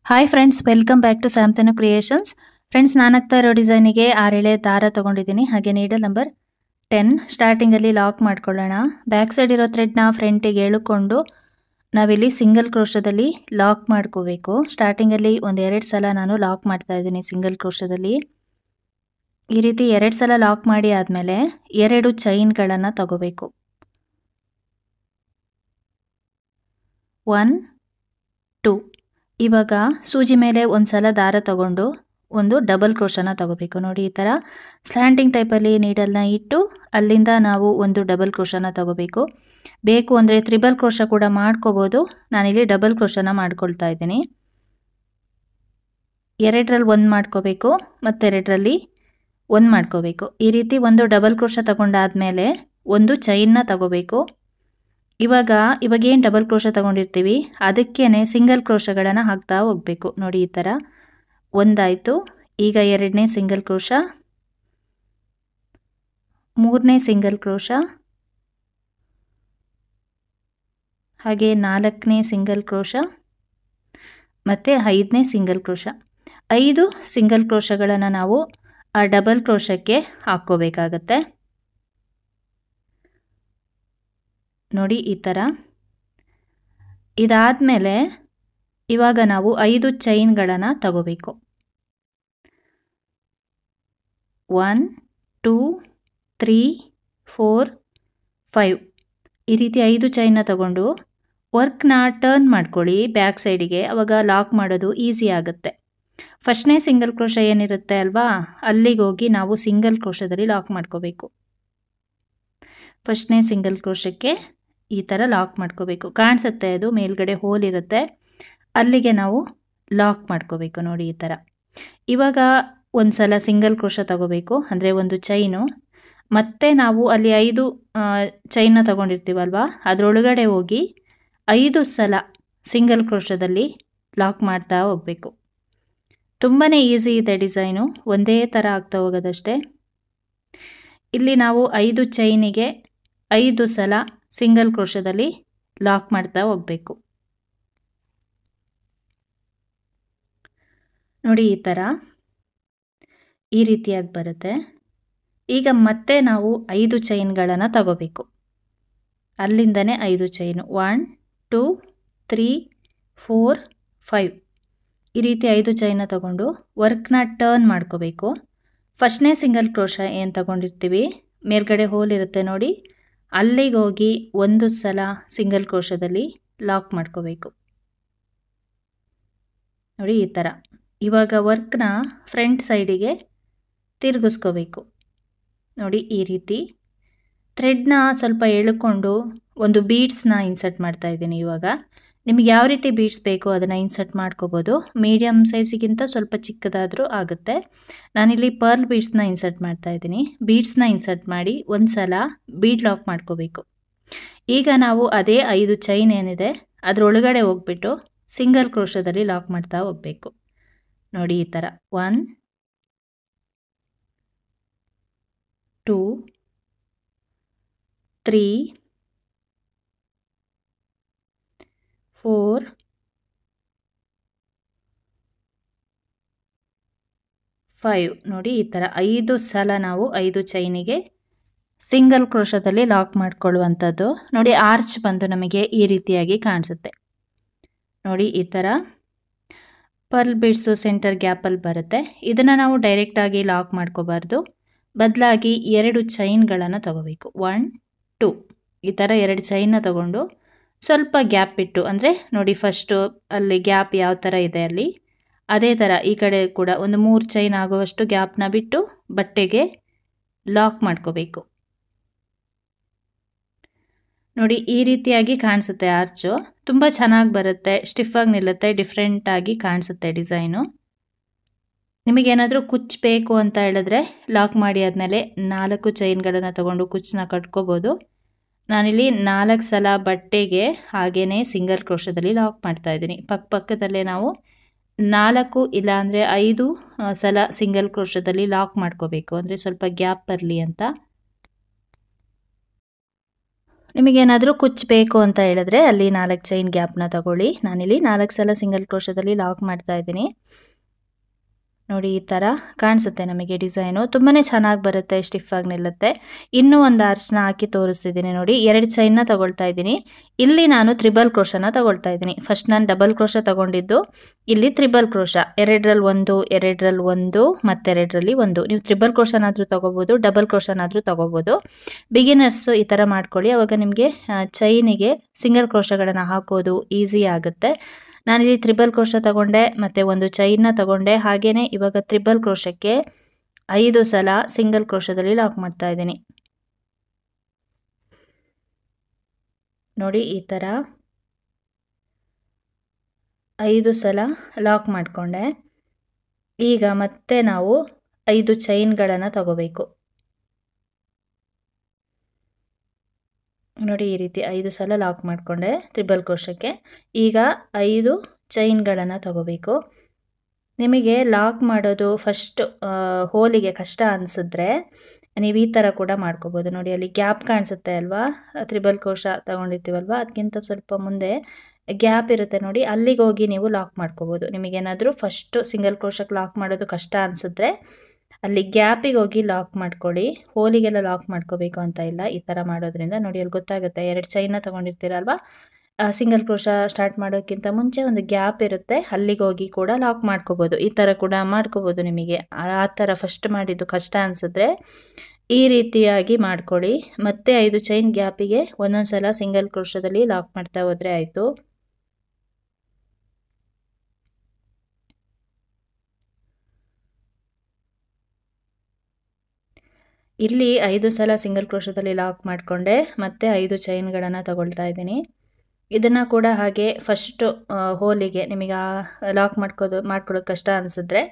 Hi friends, welcome back to Samtanu creations. Friends, ನಾನು ಹಾಕ್ತಾ ಇರೋ ಡಿಸೈನಿಗೆ 6 ಎಳೆ ದಾರ ತೊಗೊಂಡಿದ್ದೀನಿ. ಹಾಗೆ ನೀಡಲ್ ನಂಬರ್ 10 ಸ್ಟಾರ್ಟಿಂಗಲ್ಲಿ ಲಾಕ್ ಮಾಡ್ಕೊಳ್ಳೋಣ. ಬ್ಯಾಕ್ ಸೈಡ್ ಇರೋ ಥ್ರೆಡ್ನ ಫ್ರಂಟಿಗೆ ಎಳ್ಕೊಂಡು ನಾವಿಲ್ಲಿ ಸಿಂಗಲ್ ಕ್ರೋಶದಲ್ಲಿ ಲಾಕ್ ಮಾಡ್ಕೋಬೇಕು. ಸ್ಟಾರ್ಟಿಂಗಲ್ಲಿ ಒಂದು 2 ಸಲ ನಾನು ಲಾಕ್ ಮಾಡ್ತಾ ಇದ್ದೀನಿ ಸಿಂಗಲ್ ಕ್ರೋಶದಲ್ಲಿ. ಈ ರೀತಿ 2 ಸಲ ಲಾಕ್ ಮಾಡಿ ಆದಮೇಲೆ 2 ಚೈನ್ಗಳನ್ನು ತಗೋಬೇಕು. 1 2. ಇವಾಗ ಸೂಜಿ ಮೇಲೆ ಒಂದು ಸಲ ದಾರ ತಗೊಂಡು ಒಂದು ಡಬಲ್ ಕ್ರೋಶನ ತಗೋಬೇಕು. ನೋಡಿ, ಈ ಥರ ಸ್ಲ್ಯಾಂಟಿಂಗ್ ಟೈಪಲ್ಲಿ ನೀಡಲ್ನ ಇಟ್ಟು ಅಲ್ಲಿಂದ ನಾವು ಒಂದು ಡಬಲ್ ಕ್ರೋಶನ ತಗೋಬೇಕು. ಬೇಕು ಅಂದರೆ ತ್ರಿಬಲ್ ಕ್ರೋಶ ಕೂಡ ಮಾಡ್ಕೋಬೋದು. ನಾನಿಲ್ಲಿ ಡಬಲ್ ಕ್ರೋಶನ ಮಾಡ್ಕೊಳ್ತಾ ಇದ್ದೀನಿ. 2ರಲ್ಲಿ 1 ಮಾಡ್ಕೋಬೇಕು ಮತ್ತು 2ರಲ್ಲಿ 1 ಮಾಡ್ಕೋಬೇಕು. ಈ ರೀತಿ ಒಂದು ಡಬಲ್ ಕ್ರೋಶ ತಗೊಂಡಾದ್ಮೇಲೆ ಒಂದು ಚೈನ್ನ ತಗೋಬೇಕು. ಇವಾಗೇನು ಡಬಲ್ ಕ್ರೋಶ ತಗೊಂಡಿರ್ತೀವಿ ಅದಕ್ಕೇನೆ ಸಿಂಗಲ್ ಕ್ರೋಶಗಳನ್ನು ಹಾಕ್ತಾ ಹೋಗಬೇಕು. ನೋಡಿ, ಈ ಥರ ಒಂದಾಯಿತು. ಈಗ 2ನೇ ಸಿಂಗಲ್ ಕ್ರೋಶ, 3ನೇ ಸಿಂಗಲ್ ಕ್ರೋಶ, ಹಾಗೆ 4ನೇ ಸಿಂಗಲ್ ಕ್ರೋಶ ಮತ್ತು 5ನೇ ಸಿಂಗಲ್ ಕ್ರೋಶ. 5 ಸಿಂಗಲ್ ಕ್ರೋಶಗಳನ್ನು ನಾವು ಆ ಡಬಲ್ ಕ್ರೋಶಕ್ಕೆ ಹಾಕ್ಕೋಬೇಕಾಗತ್ತೆ. ನೋಡಿ, ಈ ಥರ. ಇದಾದಮೇಲೆ ಇವಾಗ ನಾವು 5 ಚೈನ್ಗಳನ್ನು ತಗೋಬೇಕು. 1 2 3 4 5. ಈ ರೀತಿ 5 ಚೈನ್ನ ತಗೊಂಡು ವರ್ಕ್ನ ಟರ್ನ್ ಮಾಡ್ಕೊಳ್ಳಿ ಬ್ಯಾಕ್ ಸೈಡಿಗೆ. ಆವಾಗ ಲಾಕ್ ಮಾಡೋದು ಈಸಿ ಆಗುತ್ತೆ. ಫಸ್ಟ್ನೇ ಸಿಂಗಲ್ ಕ್ರೋಶ ಏನಿರುತ್ತೆ ಅಲ್ವಾ, ಅಲ್ಲಿಗೆ ಹೋಗಿ ನಾವು ಸಿಂಗಲ್ ಕ್ರೋಶದಲ್ಲಿ ಲಾಕ್ ಮಾಡ್ಕೋಬೇಕು. ಫಸ್ಟ್ನೇ ಸಿಂಗಲ್ ಕ್ರೋಶಕ್ಕೆ ಈ ಥರ ಲಾಕ್ ಮಾಡ್ಕೋಬೇಕು. ಕಾಣಿಸುತ್ತೆ, ಅದು ಮೇಲ್ಗಡೆ ಹೋಲ್ ಇರುತ್ತೆ, ಅಲ್ಲಿಗೆ ನಾವು ಲಾಕ್ ಮಾಡ್ಕೋಬೇಕು. ನೋಡಿ, ಈ ಥರ. ಇವಾಗ ಒಂದು ಸಲ ಸಿಂಗಲ್ ಕ್ರೋಶ ತಗೋಬೇಕು, ಅಂದರೆ ಒಂದು ಚೈನು. ಮತ್ತೆ ನಾವು ಅಲ್ಲಿ 5 ಚೈನ್ನ ತಗೊಂಡಿರ್ತೀವಲ್ವ, ಅದರೊಳಗಡೆ ಹೋಗಿ 5 ಸಲ ಸಿಂಗಲ್ ಕ್ರೋಶದಲ್ಲಿ ಲಾಕ್ ಮಾಡ್ತಾ ಹೋಗಬೇಕು. ತುಂಬಾ ಈಸಿ ಇದೆ ಡಿಸೈನು, ಒಂದೇ ಥರ ಆಗ್ತಾ ಹೋಗೋದಷ್ಟೇ. ಇಲ್ಲಿ ನಾವು 5 ಚೈನಿಗೆ 5 ಸಲ ಸಿಂಗಲ್ ಕ್ರೋಶದಲ್ಲಿ ಲಾಕ್ ಮಾಡ್ತಾ ಹೋಗಬೇಕು. ನೋಡಿ, ಈ ಥರ ಈ ರೀತಿಯಾಗಿ ಬರುತ್ತೆ. ಈಗ ಮತ್ತೆ ನಾವು 5 ಚೈನ್ಗಳನ್ನು ತಗೋಬೇಕು. ಅಲ್ಲಿಂದನೇ 5 ಚೈನು. 1 2 3 4 5. ಈ ರೀತಿ 5 ಚೈನ ತಗೊಂಡು ವರ್ಕ್ನ ಟರ್ನ್ ಮಾಡ್ಕೋಬೇಕು. ಫಸ್ಟ್ನೇ ಸಿಂಗಲ್ ಕ್ರೋಶ ಏನು ತಗೊಂಡಿರ್ತೀವಿ, ಮೇಲ್ಗಡೆ ಹೋಲ್ ಇರುತ್ತೆ ನೋಡಿ, ಅಲ್ಲಿಗೆ ಹೋಗಿ ಒಂದು ಸಲ ಸಿಂಗಲ್ ಕ್ರೋಶದಲ್ಲಿ ಲಾಕ್ ಮಾಡ್ಕೋಬೇಕು. ನೋಡಿ, ಈ ಥರ. ಇವಾಗ ವರ್ಕ್ನ ಫ್ರಂಟ್ ಸೈಡಿಗೆ ತಿರುಗಿಸ್ಕೋಬೇಕು. ನೋಡಿ, ಈ ರೀತಿ ಥ್ರೆಡ್ನ ಸ್ವಲ್ಪ ಎಳ್ಕೊಂಡು ಒಂದು ಬೀಡ್ಸ್ನ ಇನ್ಸರ್ಟ್ ಮಾಡ್ತಾ ಇದ್ದೀನಿ. ಇವಾಗ ನಿಮಗೆ ಯಾವ ರೀತಿ ಬೀಡ್ಸ್ ಬೇಕೋ ಅದನ್ನು ಇನ್ಸರ್ಟ್ ಮಾಡ್ಕೋಬೋದು. ಮೀಡಿಯಮ್ ಸೈಜಿಗಿಂತ ಸ್ವಲ್ಪ ಚಿಕ್ಕದಾದರೂ ಆಗುತ್ತೆ. ನಾನಿಲ್ಲಿ ಪರ್ಲ್ ಬೀಡ್ಸ್ನ ಇನ್ಸರ್ಟ್ ಮಾಡ್ತಾ ಇದ್ದೀನಿ. ಬೀಡ್ಸ್ನ ಇನ್ಸರ್ಟ್ ಮಾಡಿ ಒಂದು ಸಲ ಬೀಡ್ ಲಾಕ್ ಮಾಡ್ಕೋಬೇಕು. ಈಗ ನಾವು ಅದೇ 5 ಚೈನ್ ಏನಿದೆ ಅದರೊಳಗಡೆ ಹೋಗ್ಬಿಟ್ಟು ಸಿಂಗಲ್ ಕ್ರೋಶದಲ್ಲಿ ಲಾಕ್ ಮಾಡ್ತಾ ಹೋಗಬೇಕು. ನೋಡಿ, ಈ ಥರ. 1 2 3 4 5. ನೋಡಿ, ಈ ಥರ 5 ಸಲ ನಾವು 5 ಚೈನಿಗೆ ಸಿಂಗಲ್ ಕ್ರೋಶದಲ್ಲಿ ಲಾಕ್ ಮಾಡ್ಕೊಳ್ಳುವಂಥದ್ದು. ನೋಡಿ, ಆರ್ಚ್ ಬಂದು ನಮಗೆ ಈ ರೀತಿಯಾಗಿ ಕಾಣಿಸುತ್ತೆ. ನೋಡಿ, ಈ ಥರ ಪರ್ಲ್ ಬೀಡ್ಸು ಸೆಂಟರ್ ಗ್ಯಾಪಲ್ಲಿ ಬರುತ್ತೆ. ಇದನ್ನು ನಾವು ಡೈರೆಕ್ಟಾಗಿ ಲಾಕ್ ಮಾಡ್ಕೋಬಾರ್ದು, ಬದಲಾಗಿ 2 ಚೈನ್ಗಳನ್ನು ತಗೋಬೇಕು. 1 2. ಈ ಥರ 2 ಚೈನ್ನ ತಗೊಂಡು ಸ್ವಲ್ಪ ಗ್ಯಾಪ್ ಇಟ್ಟು, ಅಂದರೆ ನೋಡಿ ಫಸ್ಟು ಅಲ್ಲಿ ಗ್ಯಾಪ್ ಯಾವ ಥರ ಇದೆ ಅಲ್ಲಿ ಅದೇ ಥರ ಈ ಕಡೆ ಕೂಡ ಒಂದು 3 ಚೈನ್ ಆಗುವಷ್ಟು ಗ್ಯಾಪ್ನ ಬಿಟ್ಟು ಬಟ್ಟೆಗೆ ಲಾಕ್ ಮಾಡ್ಕೋಬೇಕು. ನೋಡಿ, ಈ ರೀತಿಯಾಗಿ ಕಾಣಿಸುತ್ತೆ ಆರ್ಚು. ತುಂಬ ಚೆನ್ನಾಗಿ ಬರುತ್ತೆ, ಸ್ಟಿಫಾಗಿ ನಿಲ್ಲುತ್ತೆ, ಡಿಫ್ರೆಂಟಾಗಿ ಕಾಣಿಸುತ್ತೆ ಡಿಸೈನು. ನಿಮಗೇನಾದರೂ ಕುಚ್ಚು ಬೇಕು ಅಂತ ಹೇಳಿದ್ರೆ ಲಾಕ್ ಮಾಡಿ ಆದಮೇಲೆ 4 ಚೈನ್ಗಳನ್ನು ತಗೊಂಡು ಕುಚ್ಚನ್ನ ಕಟ್ಕೋಬೋದು. ನಾನಿಲ್ಲಿ 4 ಸಲ ಬಟ್ಟೆಗೆ ಹಾಗೇ ಸಿಂಗಲ್ ಕ್ರೋಶದಲ್ಲಿ ಲಾಕ್ ಮಾಡ್ತಾ ಇದ್ದೀನಿ. ಪಕ್ಕದಲ್ಲೇ ನಾವು 4 ಇಲ್ಲಾಂದರೆ 5 ಸಲ ಸಿಂಗಲ್ ಕ್ರೋಶದಲ್ಲಿ ಲಾಕ್ ಮಾಡ್ಕೋಬೇಕು, ಅಂದರೆ ಸ್ವಲ್ಪ ಗ್ಯಾಪ್ ಬರಲಿ ಅಂತ. ನಿಮಗೇನಾದರೂ ಕುಚ್ಚು ಬೇಕು ಅಂತ ಹೇಳಿದ್ರೆ ಅಲ್ಲಿ 4 ಚೈನ್ ಗ್ಯಾಪ್ನ ತಗೊಳ್ಳಿ. ನಾನಿಲ್ಲಿ 4 ಸಲ ಸಿಂಗಲ್ ಕ್ರೋಶದಲ್ಲಿ ಲಾಕ್ ಮಾಡ್ತಾ ಇದ್ದೀನಿ. ನೋಡಿ ಈ ಥರ ಕಾಣಿಸುತ್ತೆ ನಮಗೆ ಡಿಸೈನು. ತುಂಬಾ ಚೆನ್ನಾಗಿ ಬರುತ್ತೆ, ಸ್ಟಿಫಾಗಿ ನಿಲ್ಲುತ್ತೆ. ಇನ್ನೂ ಒಂದು ಆರ್ಚ್ನ ಹಾಕಿ ತೋರಿಸ್ತಿದ್ದೀನಿ ನೋಡಿ. 2 ಚೈನ್ನ ತಗೊಳ್ತಾ ಇದ್ದೀನಿ. ಇಲ್ಲಿ ನಾನು ತ್ರಿಬಲ್ ಕ್ರೋಶನ ತಗೊಳ್ತಾ ಇದ್ದೀನಿ. ಫಸ್ಟ್ ನಾನು ಡಬಲ್ ಕ್ರೋಶ ತಗೊಂಡಿದ್ದು, ಇಲ್ಲಿ ತ್ರಿಬಲ್ ಕ್ರೋಶ 2ರಲ್ಲಿ 1, 2ರಲ್ಲಿ 1 ಮತ್ತೆರಡರಲ್ಲಿ 1. ನೀವು ತ್ರಿಬಲ್ ಕ್ರೋಶನಾದರೂ ತಗೋಬೋದು, ಡಬಲ್ ಕ್ರೋಶನಾದರೂ ತಗೋಬೋದು. ಬಿಗಿನರ್ಸು ಈ ಥರ ಮಾಡ್ಕೊಳ್ಳಿ, ಆವಾಗ ನಿಮಗೆ ಚೈನಿಗೆ ಸಿಂಗಲ್ ಕ್ರೋಶಗಳನ್ನು ಹಾಕೋದು ಈಸಿ ಆಗುತ್ತೆ. ನಾನಿಲ್ಲಿ ತ್ರಿಬಲ್ ಕ್ರೋಶ ತಗೊಂಡೆ ಮತ್ತು ಒಂದು ಚೈನ್ನ ತಗೊಂಡೆ. ಹಾಗೆಯೇ ಇವಾಗ ತ್ರಿಬಲ್ ಕ್ರೋಶಕ್ಕೆ 5 ಸಲ ಸಿಂಗಲ್ ಕ್ರೋಶದಲ್ಲಿ ಲಾಕ್ ಮಾಡ್ತಾ ಇದ್ದೀನಿ. ನೋಡಿ ಈ ಥರ 5 ಸಲ ಲಾಕ್ ಮಾಡಿಕೊಂಡೆ. ಈಗ ಮತ್ತೆ ನಾವು 5 ಚೈನ್ಗಳನ್ನು ತಗೋಬೇಕು. ನೋಡಿ ಈ ರೀತಿ 5 ಸಲ ಲಾಕ್ ಮಾಡಿಕೊಂಡೆ ತ್ರಿಬಲ್ ಕ್ರೋಶಕ್ಕೆ. ಈಗ 5 ಚೈನ್ಗಳನ್ನು ತಗೋಬೇಕು. ನಿಮಗೆ ಲಾಕ್ ಮಾಡೋದು ಫಸ್ಟ್ ಹೋಲಿಗೆ ಕಷ್ಟ ಅನಿಸಿದ್ರೆ ನೀವು ಈ ಥರ ಕೂಡ ಮಾಡ್ಕೋಬೋದು. ನೋಡಿ ಅಲ್ಲಿ ಗ್ಯಾಪ್ ಕಾಣಿಸುತ್ತೆ ಅಲ್ವಾ, ತ್ರಿಬಲ್ ಕ್ರೋಶ ತಗೊಂಡಿರ್ತೀವಲ್ವ ಅದಕ್ಕಿಂತ ಸ್ವಲ್ಪ ಮುಂದೆ ಗ್ಯಾಪ್ ಇರುತ್ತೆ ನೋಡಿ, ಅಲ್ಲಿಗೆ ಹೋಗಿ ನೀವು ಲಾಕ್ ಮಾಡ್ಕೋಬೋದು. ನಿಮಗೇನಾದರೂ ಫಸ್ಟು ಸಿಂಗಲ್ ಕ್ರೋಶಕ್ಕೆ ಲಾಕ್ ಮಾಡೋದು ಕಷ್ಟ ಅನಿಸಿದ್ರೆ ಅಲ್ಲಿ ಗ್ಯಾಪಿಗೆ ಹೋಗಿ ಲಾಕ್ ಮಾಡ್ಕೊಳ್ಳಿ. ಹೋಲಿಗೆಲ್ಲ ಲಾಕ್ ಮಾಡ್ಕೋಬೇಕು ಅಂತ ಇಲ್ಲ. ಈ ಥರ ಮಾಡೋದ್ರಿಂದ ನೋಡಿ ಅಲ್ಲಿ ಗೊತ್ತಾಗುತ್ತೆ. 2 ಚೈನ್ನ ತೊಗೊಂಡಿರ್ತೀರಲ್ವ, ಸಿಂಗಲ್ ಕ್ರೋಶ ಸ್ಟಾರ್ಟ್ ಮಾಡೋಕ್ಕಿಂತ ಮುಂಚೆ ಒಂದು ಗ್ಯಾಪ್ ಇರುತ್ತೆ, ಅಲ್ಲಿಗೆ ಹೋಗಿ ಕೂಡ ಲಾಕ್ ಮಾಡ್ಕೋಬೋದು. ಈ ಥರ ಕೂಡ ಮಾಡ್ಕೋಬೋದು. ನಿಮಗೆ ಆ ಥರ ಫಸ್ಟ್ ಮಾಡಿದ್ದು ಕಷ್ಟ ಅನಿಸಿದ್ರೆ ಈ ರೀತಿಯಾಗಿ ಮಾಡ್ಕೊಳ್ಳಿ. ಮತ್ತೆ 5 ಚೈನ್ ಗ್ಯಾಪಿಗೆ ಒಂದೊಂದು ಸಲ ಸಿಂಗಲ್ ಕ್ರೋಶದಲ್ಲಿ ಲಾಕ್ ಮಾಡ್ತಾ ಹೋದರೆ ಆಯಿತು. ಇಲ್ಲಿ 5 ಸಲ ಸಿಂಗಲ್ ಕ್ರೋಶದಲ್ಲಿ ಲಾಕ್ ಮಾಡಿಕೊಂಡೆ, ಮತ್ತೆ 5 ಚೈನ್ಗಳನ್ನು ತಗೊಳ್ತಾ ಇದ್ದೀನಿ. ಇದನ್ನು ಕೂಡ ಹಾಗೆ ಫಸ್ಟು ಹೋಲಿಗೆ ನಿಮಗೆ ಲಾಕ್ ಮಾಡ್ಕೊಳ್ಳೋದು ಕಷ್ಟ ಅನಿಸಿದ್ರೆ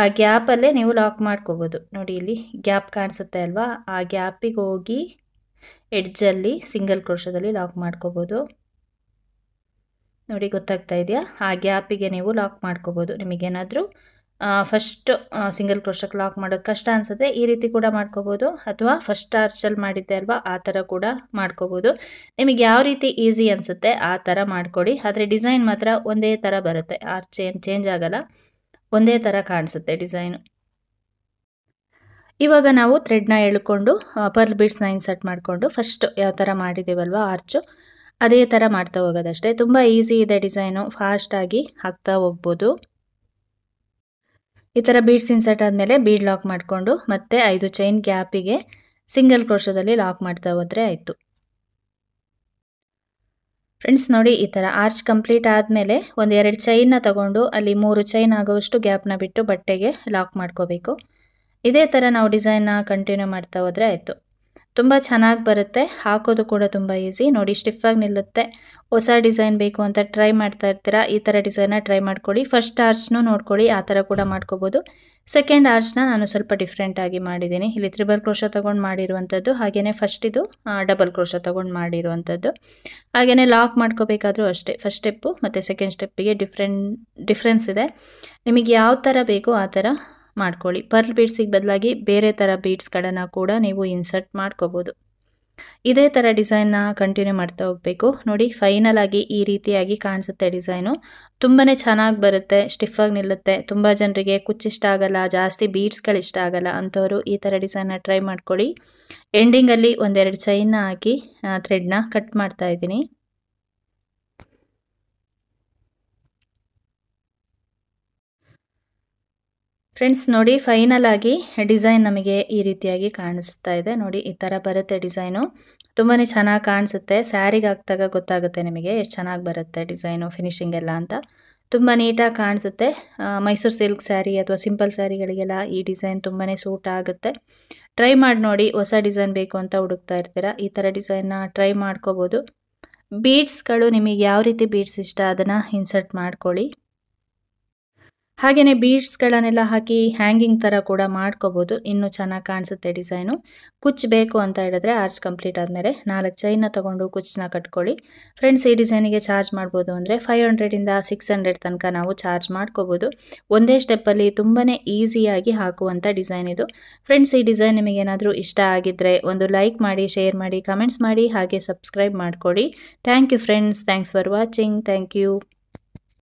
ಆ ಗ್ಯಾಪಲ್ಲೇ ನೀವು ಲಾಕ್ ಮಾಡ್ಕೋಬೋದು. ನೋಡಿ ಇಲ್ಲಿ ಗ್ಯಾಪ್ ಕಾಣಿಸುತ್ತೆ ಅಲ್ವಾ, ಆ ಗ್ಯಾಪಿಗೆ ಹೋಗಿ ಎಡ್ಜಲ್ಲಿ ಸಿಂಗಲ್ ಕ್ರೋಶದಲ್ಲಿ ಲಾಕ್ ಮಾಡ್ಕೋಬೋದು. ನೋಡಿ ಗೊತ್ತಾಗ್ತಾ ಇದೆಯಾ, ಆ ಗ್ಯಾಪಿಗೆ ನೀವು ಲಾಕ್ ಮಾಡ್ಕೋಬೋದು. ನಿಮಗೇನಾದರೂ ಫಸ್ಟ್ ಸಿಂಗಲ್ ಕ್ರೋಶಕ್ಕೆ ಲಾಕ್ ಮಾಡೋದು ಕಷ್ಟ ಅನಿಸುತ್ತೆ ಈ ರೀತಿ ಕೂಡ ಮಾಡ್ಕೋಬೋದು, ಅಥವಾ ಫಸ್ಟ್ ಆರ್ಚಲ್ಲಿ ಮಾಡಿದ್ದೆ ಅಲ್ವಾ ಆ ಥರ ಕೂಡ ಮಾಡ್ಕೋಬೋದು. ನಿಮಗೆ ಯಾವ ರೀತಿ ಈಸಿ ಅನಿಸುತ್ತೆ ಆ ಥರ ಮಾಡ್ಕೊಳ್ಳಿ. ಆದರೆ ಡಿಸೈನ್ ಮಾತ್ರ ಒಂದೇ ಥರ ಬರುತ್ತೆ, ಆರ್ಚ್ ಏನು ಚೇಂಜ್ ಆಗಲ್ಲ, ಒಂದೇ ಥರ ಕಾಣಿಸುತ್ತೆ ಡಿಸೈನು. ಇವಾಗ ನಾವು ಥ್ರೆಡ್ನ ಎಳ್ಕೊಂಡು ಪರ್ಲ್ ಬೀಡ್ಸ್ನ ಇನ್ಸರ್ಟ್ ಮಾಡಿಕೊಂಡು ಫಸ್ಟ್ ಯಾವ ಥರ ಮಾಡಿದ್ದೀವಲ್ವ ಆರ್ಚು ಅದೇ ಥರ ಮಾಡ್ತಾ ಹೋಗೋದಷ್ಟೇ. ತುಂಬ ಈಸಿ ಇದೆ ಡಿಸೈನು, ಫಾಸ್ಟಾಗಿ ಹಾಕ್ತಾ ಹೋಗ್ಬೋದು. ಈ ಥರ ಬೀಡ್ಸ್ ಇನ್ಸರ್ಟ್ ಆದಮೇಲೆ ಬೀಡ್ ಲಾಕ್ ಮಾಡಿಕೊಂಡು ಮತ್ತೆ 5 ಚೈನ್ ಗ್ಯಾಪಿಗೆ ಸಿಂಗಲ್ ಕ್ರೋಶದಲ್ಲಿ ಲಾಕ್ ಮಾಡ್ತಾ ಹೋದರೆ ಆಯಿತು. ಫ್ರೆಂಡ್ಸ್ ನೋಡಿ ಈ ಥರ ಆರ್ಚ್ ಕಂಪ್ಲೀಟ್ ಆದಮೇಲೆ ಒಂದು 2 ಚೈನ್ನ ತಗೊಂಡು ಅಲ್ಲಿ 3 ಚೈನ್ ಆಗೋವಷ್ಟು ಗ್ಯಾಪ್ನ ಬಿಟ್ಟು ಬಟ್ಟೆಗೆ ಲಾಕ್ ಮಾಡ್ಕೋಬೇಕು. ಇದೇ ಥರ ನಾವು ಡಿಸೈನ್ನ ಕಂಟಿನ್ಯೂ ಮಾಡ್ತಾ ಹೋದರೆ ಆಯಿತು. ತುಂಬ ಚೆನ್ನಾಗಿ ಬರುತ್ತೆ, ಹಾಕೋದು ಕೂಡ ತುಂಬ ಈಸಿ. ನೋಡಿ ಸ್ಟಿಫಾಗಿ ನಿಲ್ಲುತ್ತೆ. ಹೊಸ ಡಿಸೈನ್ ಬೇಕು ಅಂತ ಟ್ರೈ ಮಾಡ್ತಾ ಇರ್ತೀರಾ, ಈ ಥರ ಡಿಸೈನ್ನ ಟ್ರೈ ಮಾಡ್ಕೊಳ್ಳಿ. ಫಸ್ಟ್ ಆರ್ಚ್ನೂ ನೋಡ್ಕೊಳ್ಳಿ, ಆ ಥರ ಕೂಡ ಮಾಡ್ಕೋಬೋದು. ಸೆಕೆಂಡ್ ಆರ್ಚ್ನ ನಾನು ಸ್ವಲ್ಪ ಡಿಫ್ರೆಂಟಾಗಿ ಮಾಡಿದ್ದೀನಿ. ಇಲ್ಲಿ ತ್ರಿಬಲ್ ಕ್ರೋಶ ತೊಗೊಂಡು ಮಾಡಿರುವಂಥದ್ದು, ಹಾಗೆಯೇ ಫಸ್ಟ್ ಇದು ಡಬಲ್ ಕ್ರೋಶ ತೊಗೊಂಡು ಮಾಡಿರುವಂಥದ್ದು. ಹಾಗೆಯೇ ಲಾಕ್ ಮಾಡ್ಕೋಬೇಕಾದ್ರೂ ಅಷ್ಟೇ, ಫಸ್ಟ್ ಸ್ಟೆಪ್ಪು ಮತ್ತು ಸೆಕೆಂಡ್ ಸ್ಟೆಪ್ಪಿಗೆ ಡಿಫ್ರೆನ್ಸ್ ಇದೆ. ನಿಮಗೆ ಯಾವ ಥರ ಬೇಕೋ ಆ ಥರ ಮಾಡ್ಕೊಳ್ಳಿ. ಪರ್ಲ್ ಬೀಡ್ಸಿಗೆ ಬದಲಾಗಿ ಬೇರೆ ಥರ ಬೀಡ್ಸ್ಗಳನ್ನು ಕೂಡ ನೀವು ಇನ್ಸರ್ಟ್ ಮಾಡ್ಕೋಬೋದು. ಇದೇ ಥರ ಡಿಸೈನ್ನ ಕಂಟಿನ್ಯೂ ಮಾಡ್ತಾ ಹೋಗಬೇಕು. ನೋಡಿ ಫೈನಲ್ ಆಗಿ ಈ ರೀತಿಯಾಗಿ ಕಾಣಿಸುತ್ತೆ ಡಿಸೈನು. ತುಂಬಾ ಚೆನ್ನಾಗಿ ಬರುತ್ತೆ, ಸ್ಟಿಫಾಗಿ ನಿಲ್ಲುತ್ತೆ. ತುಂಬ ಜನರಿಗೆ ಕುಚ್ಚಿಷ್ಟ ಆಗಲ್ಲ, ಜಾಸ್ತಿ ಬೀಡ್ಸ್ಗಳು ಇಷ್ಟ ಆಗಲ್ಲ ಅಂಥವರು ಈ ಥರ ಡಿಸೈನ್ನ ಟ್ರೈ ಮಾಡ್ಕೊಳ್ಳಿ. ಎಂಡಿಂಗಲ್ಲಿ 1-2 ಚೈನ್ನ ಹಾಕಿ ಥ್ರೆಡ್ನ ಕಟ್ ಮಾಡ್ತಾ ಇದ್ದೀನಿ. ಫ್ರೆಂಡ್ಸ್ ನೋಡಿ ಫೈನಲ್ ಆಗಿ ಡಿಸೈನ್ ನಮಗೆ ಈ ರೀತಿಯಾಗಿ ಕಾಣಿಸ್ತಾ ಇದೆ. ನೋಡಿ ಈ ಥರ ಬರುತ್ತೆ ಡಿಸೈನು, ತುಂಬಾ ಚೆನ್ನಾಗಿ ಕಾಣಿಸುತ್ತೆ. ಸ್ಯಾರಿಗೆ ಹಾಕಿದಾಗ ಗೊತ್ತಾಗುತ್ತೆ ನಿಮಗೆ ಎಷ್ಟು ಚೆನ್ನಾಗಿ ಬರುತ್ತೆ ಡಿಸೈನು, ಫಿನಿಶಿಂಗ್ ಎಲ್ಲ ಅಂತ. ತುಂಬ ನೀಟಾಗಿ ಕಾಣಿಸುತ್ತೆ. ಮೈಸೂರು ಸಿಲ್ಕ್ ಸ್ಯಾರಿ ಅಥವಾ ಸಿಂಪಲ್ ಸ್ಯಾರಿಗಳಿಗೆಲ್ಲ ಈ ಡಿಸೈನ್ ತುಂಬಾ ಸೂಟ್ ಆಗುತ್ತೆ. ಟ್ರೈ ಮಾಡಿ ನೋಡಿ. ಹೊಸ ಡಿಸೈನ್ ಬೇಕು ಅಂತ ಹುಡುಕ್ತಾ ಇರ್ತೀರಾ, ಈ ಥರ ಡಿಸೈನ್ನ ಟ್ರೈ ಮಾಡ್ಕೋಬೋದು. ಬೀಡ್ಸ್ಗಳು ನಿಮಗೆ ಯಾವ ರೀತಿ ಬೀಡ್ಸ್ ಇಷ್ಟ ಅದನ್ನು ಇನ್ಸರ್ಟ್ ಮಾಡ್ಕೊಳ್ಳಿ. ಹಾಗೆಯೇ ಬೀಡ್ಸ್ಗಳನ್ನೆಲ್ಲ ಹಾಕಿ ಹ್ಯಾಂಗಿಂಗ್ ಥರ ಕೂಡ ಮಾಡ್ಕೋಬೋದು, ಇನ್ನೂ ಚೆನ್ನಾಗಿ ಕಾಣಿಸುತ್ತೆ ಡಿಸೈನು. ಕುಚ್ಚು ಬೇಕು ಅಂತ ಹೇಳಿದ್ರೆ ಆರ್ಚ್ ಕಂಪ್ಲೀಟ್ ಆದಮೇಲೆ 4 ಚೈನ್ನ ತೊಗೊಂಡು ಕುಚ್ಚನ್ನ ಕಟ್ಕೊಳ್ಳಿ. ಫ್ರೆಂಡ್ಸ್, ಈ ಡಿಸೈನಿಗೆ ಚಾರ್ಜ್ ಮಾಡ್ಬೋದು ಅಂದರೆ 500ಇಂದ 600 ತನಕ ನಾವು ಚಾರ್ಜ್ ಮಾಡ್ಕೋಬೋದು. ಒಂದೇ ಸ್ಟೆಪ್ಪಲ್ಲಿ ತುಂಬಾ ಈಸಿಯಾಗಿ ಹಾಕುವಂಥ ಡಿಸೈನ್ ಇದು. ಫ್ರೆಂಡ್ಸ್, ಈ ಡಿಸೈನ್ ನಿಮಗೇನಾದರೂ ಇಷ್ಟ ಆಗಿದ್ದರೆ ಒಂದು ಲೈಕ್ ಮಾಡಿ, ಶೇರ್ ಮಾಡಿ, ಕಮೆಂಟ್ಸ್ ಮಾಡಿ, ಹಾಗೆ ಸಬ್ಸ್ಕ್ರೈಬ್ ಮಾಡ್ಕೊಳ್ಳಿ. Thank you friends. Thanks for watching. Thank you.